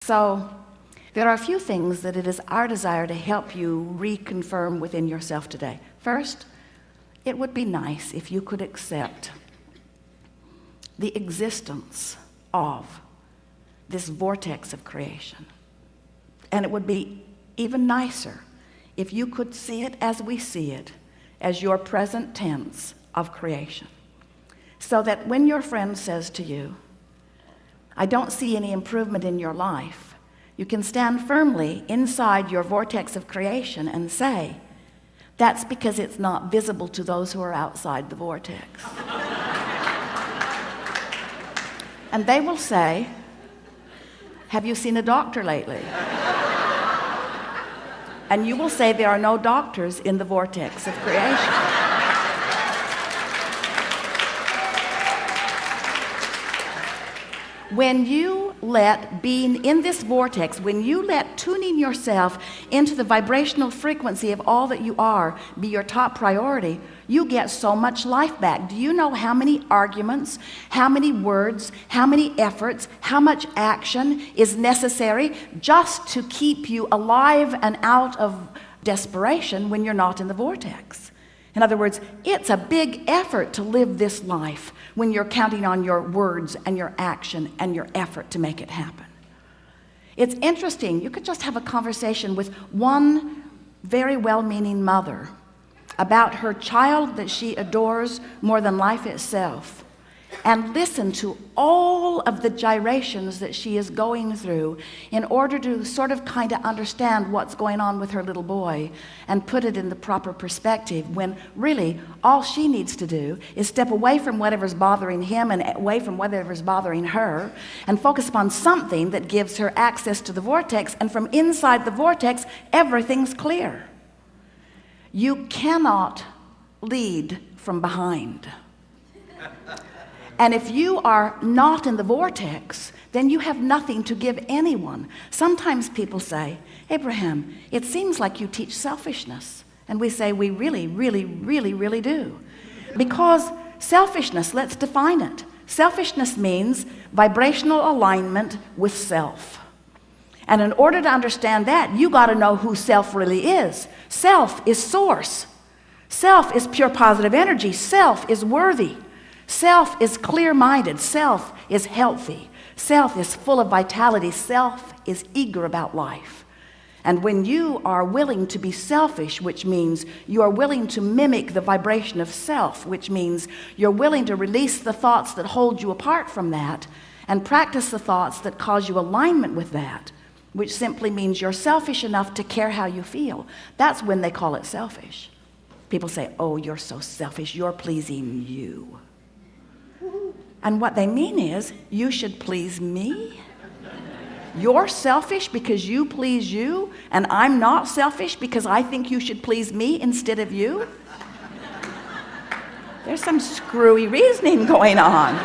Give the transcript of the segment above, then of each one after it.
So there are a few things that it is our desire to help you reconfirm within yourself today. First, it would be nice if you could accept the existence of this vortex of creation. And it would be even nicer if you could see it as we see it, as your present tense of creation. So that when your friend says to you, I don't see any improvement in your life, you can stand firmly inside your vortex of creation and say, that's because it's not visible to those who are outside the vortex. And they will say, have you seen a doctor lately? And you will say there are no doctors in the vortex of creation. When you let being in this vortex, when you let tuning yourself into the vibrational frequency of all that you are be your top priority, you get so much life back. Do you know how many arguments, how many words, how many efforts, how much action is necessary just to keep you alive and out of desperation when you're not in the vortex? In other words, it's a big effort to live this life when you're counting on your words and your action and your effort to make it happen. It's interesting. You could just have a conversation with one very well-meaning mother about her child that she adores more than life itself, and listen to all of the gyrations that she is going through in order to sort of kind of understand what's going on with her little boy and put it in the proper perspective, when really all she needs to do is step away from whatever's bothering him and away from whatever's bothering her and focus upon something that gives her access to the vortex, and from inside the vortex everything's clear. You cannot lead from behind. And if you are not in the vortex, then you have nothing to give anyone. Sometimes people say, Abraham, it seems like you teach selfishness. And we say, we really, really, really, really do. Because selfishness, let's define it. Selfishness means vibrational alignment with self. And in order to understand that, you got to know who self really is. Self is source. Self is pure positive energy. Self is worthy. Self is clear-minded. Self is healthy. Self is full of vitality. Self is eager about life. And when you are willing to be selfish, which means you are willing to mimic the vibration of self, which means you're willing to release the thoughts that hold you apart from that and practice the thoughts that cause you alignment with that, which simply means you're selfish enough to care how you feel. That's when they call it selfish. People say, oh, you're so selfish. You're pleasing you. And what they mean is, you should please me. You're selfish because you please you, and I'm not selfish because I think you should please me instead of you. There's some screwy reasoning going on.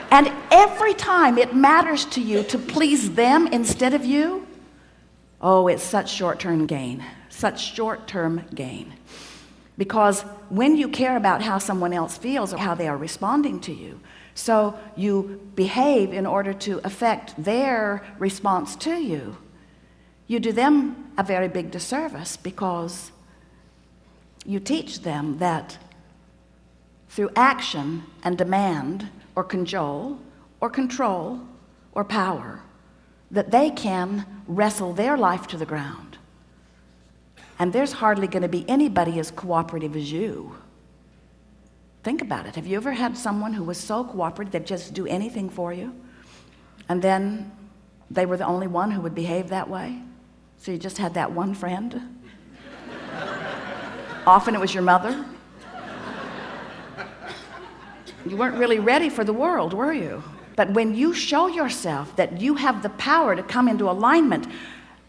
And every time it matters to you to please them instead of you, oh, it's such short-term gain, such short-term gain. Because when you care about how someone else feels or how they are responding to you, so you behave in order to affect their response to you, you do them a very big disservice, because you teach them that through action and demand or cajole or control or power, that they can wrestle their life to the ground. And there's hardly going to be anybody as cooperative as you. Think about it. Have you ever had someone who was so cooperative they'd just do anything for you, and then they were the only one who would behave that way? So you just had that one friend? Often it was your mother. You weren't really ready for the world, were you? But when you show yourself that you have the power to come into alignment,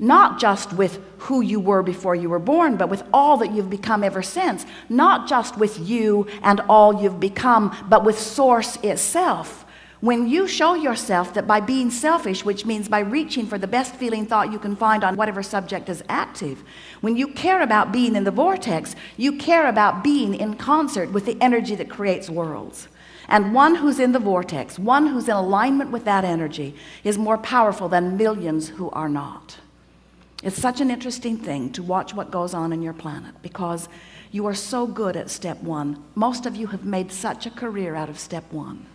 not just with who you were before you were born, but with all that you've become ever since. Not just with you and all you've become, but with Source itself. When you show yourself that by being selfish, which means by reaching for the best feeling thought you can find on whatever subject is active, when you care about being in the vortex, you care about being in concert with the energy that creates worlds. And one who's in the vortex, one who's in alignment with that energy, is more powerful than millions who are not. It's such an interesting thing to watch what goes on in your planet, because you are so good at step one. Most of you have made such a career out of step one.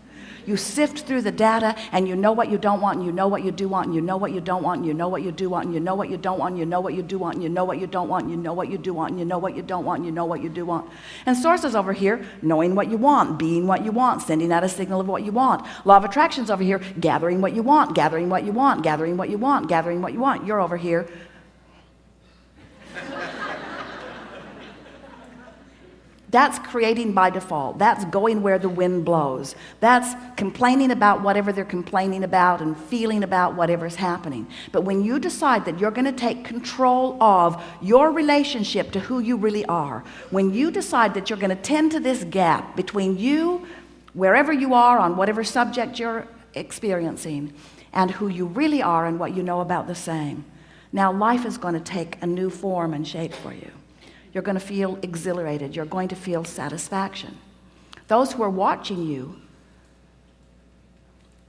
You sift through the data, and you know what you don't want, and you know what you do want, and you know what you don't want, and you know what you do want, and you know what you don't want, and you know what you do want, and you know what you don't want, and you know what you do want, and you know what you don't want, and you know what you do want. And sources over here, knowing what you want, being what you want, sending out a signal of what you want. Law of attraction's over here, gathering what you want, gathering what you want, gathering what you want, gathering what you want. You're over here. That's creating by default. That's going where the wind blows. That's complaining about whatever they're complaining about and feeling about whatever's happening. But when you decide that you're going to take control of your relationship to who you really are, when you decide that you're going to tend to this gap between you, wherever you are on whatever subject you're experiencing, and who you really are and what you know about the same, now life is going to take a new form and shape for you. You're going to feel exhilarated. You're going to feel satisfaction. Those who are watching you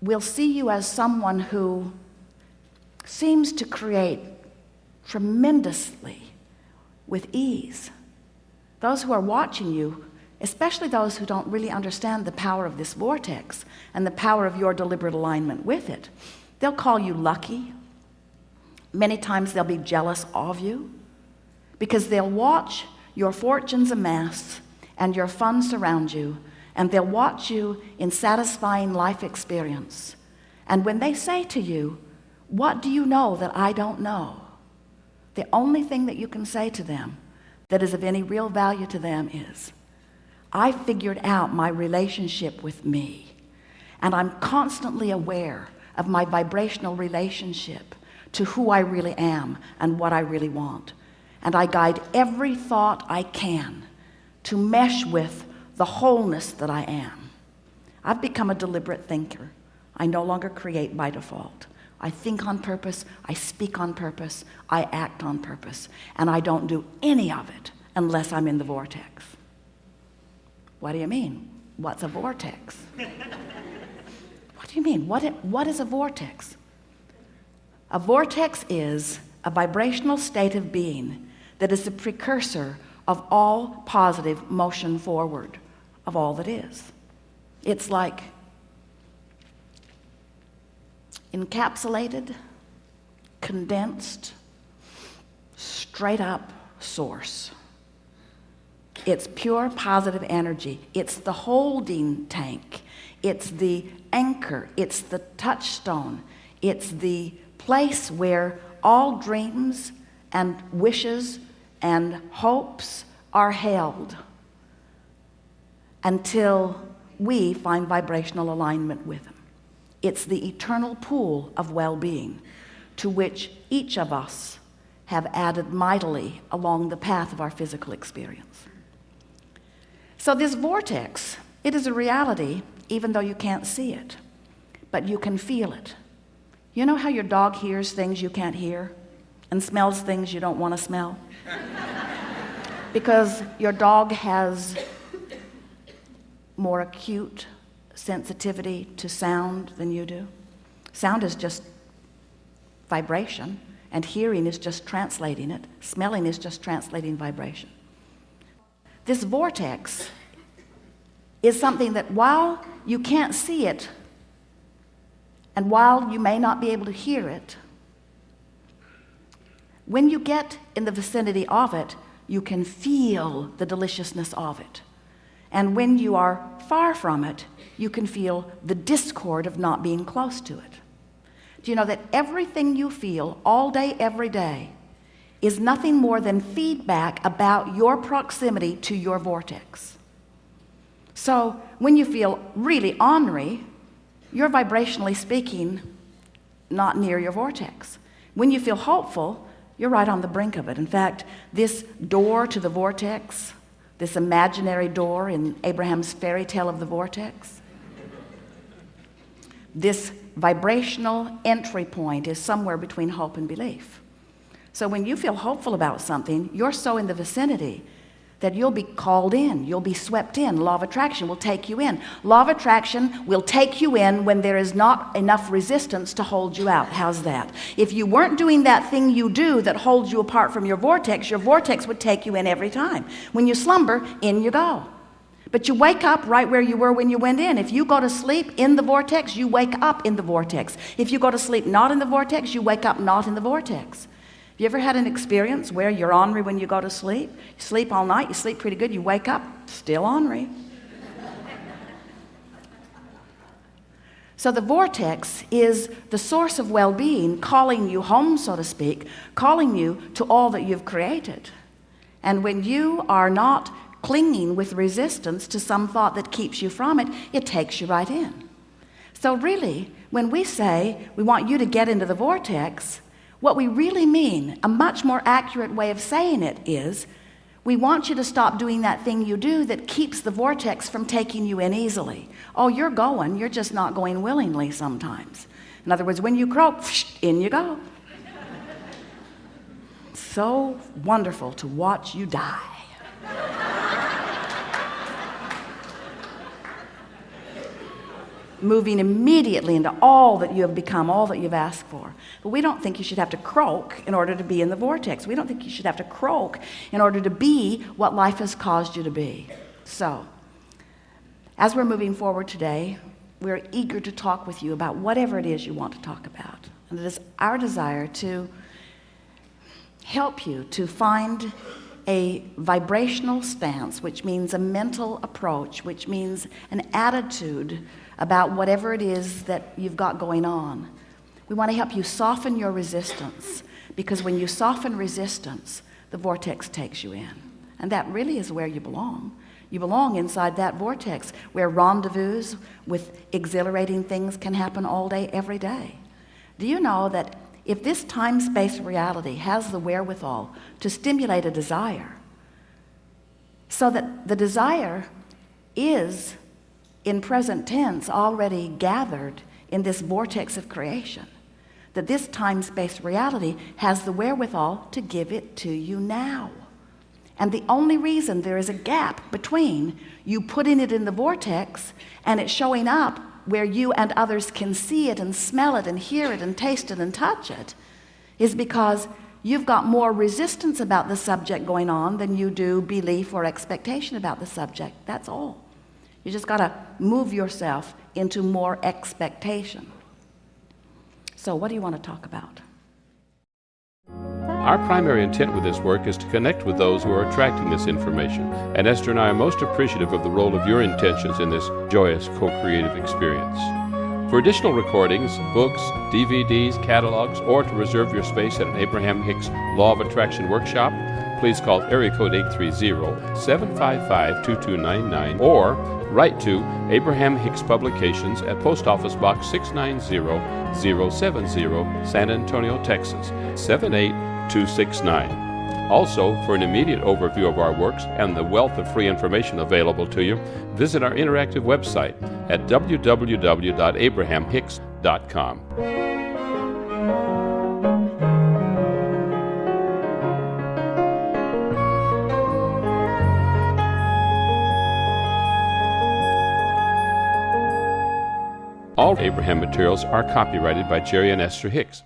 will see you as someone who seems to create tremendously with ease. Those who are watching you, especially those who don't really understand the power of this vortex and the power of your deliberate alignment with it, they'll call you lucky. Many times they'll be jealous of you, because they'll watch your fortunes amass and your funds surround you, and they'll watch you in satisfying life experience. And when they say to you, "What do you know that I don't know?" the only thing that you can say to them that is of any real value to them is, "I figured out my relationship with me, and I'm constantly aware of my vibrational relationship to who I really am and what I really want. And I guide every thought I can to mesh with the wholeness that I am." I've become a deliberate thinker. I no longer create by default. I think on purpose, I speak on purpose, I act on purpose, and I don't do any of it unless I'm in the vortex. What do you mean? What's a vortex? What do you mean? What is a vortex? A vortex is a vibrational state of being that is the precursor of all positive motion forward of all that is. It's like encapsulated, condensed, straight up source. It's pure positive energy. It's the holding tank. It's the anchor. It's the touchstone. It's the place where all dreams and wishes and hopes are held until we find vibrational alignment with them. It's the eternal pool of well-being to which each of us have added mightily along the path of our physical experience. So this vortex, it is a reality even though you can't see it, but you can feel it. You know how your dog hears things you can't hear and smells things you don't want to smell? Because your dog has more acute sensitivity to sound than you do. Sound is just vibration, and hearing is just translating it. Smelling is just translating vibration. This vortex is something that while you can't see it, and while you may not be able to hear it, when you get in the vicinity of it, you can feel the deliciousness of it. And when you are far from it, you can feel the discord of not being close to it. Do you know that everything you feel all day, every day, is nothing more than feedback about your proximity to your vortex? So when you feel really ornery, you're vibrationally speaking not near your vortex. When you feel hopeful, you're right on the brink of it. In fact, this door to the vortex, this imaginary door in Abraham's fairy tale of the vortex, this vibrational entry point is somewhere between hope and belief. So when you feel hopeful about something, you're so in the vicinity that you'll be called in, you'll be swept in. Law of attraction will take you in. Law of attraction will take you in when there is not enough resistance to hold you out. How's that? If you weren't doing that thing you do that holds you apart from your vortex would take you in every time. When you slumber, in you go. But you wake up right where you were when you went in. If you go to sleep in the vortex, you wake up in the vortex. If you go to sleep not in the vortex, you wake up not in the vortex. Have you ever had an experience where you're ornery when you go to sleep? You sleep all night, you sleep pretty good, you wake up, still ornery. So the vortex is the source of well-being, calling you home, so to speak, calling you to all that you've created. And when you are not clinging with resistance to some thought that keeps you from it, it takes you right in. So really, when we say we want you to get into the vortex, what we really mean, a much more accurate way of saying it is, we want you to stop doing that thing you do that keeps the vortex from taking you in easily. Oh, you're going, you're just not going willingly sometimes. In other words, when you croak, in you go. So wonderful to watch you die. Moving immediately into all that you have become, all that you've asked for. But we don't think you should have to croak in order to be in the vortex. We don't think you should have to croak in order to be what life has caused you to be. So, as we're moving forward today, we're eager to talk with you about whatever it is you want to talk about. And it is our desire to help you to find a vibrational stance, which means a mental approach, which means an attitude about whatever it is that you've got going on. We want to help you soften your resistance, because when you soften resistance, the vortex takes you in. And that really is where you belong. You belong inside that vortex where rendezvous with exhilarating things can happen all day, every day. Do you know that if this time-space reality has the wherewithal to stimulate a desire, so that the desire is in present tense already gathered in this vortex of creation, that this time-space reality has the wherewithal to give it to you now. And the only reason there is a gap between you putting it in the vortex and it showing up where you and others can see it and smell it and hear it and taste it and touch it is because you've got more resistance about the subject going on than you do belief or expectation about the subject. That's all. You just got to move yourself into more expectation. So what do you want to talk about? Our primary intent with this work is to connect with those who are attracting this information, and Esther and I are most appreciative of the role of your intentions in this joyous co-creative experience. For additional recordings, books, DVDs, catalogs, or to reserve your space at an Abraham Hicks Law of Attraction workshop, please call area code 830-755-2299 or write to Abraham Hicks Publications at Post Office Box 690070, San Antonio, Texas 78269. Also, for an immediate overview of our works and the wealth of free information available to you, visit our interactive website at www.abrahamhicks.com. All Abraham materials are copyrighted by Jerry and Esther Hicks.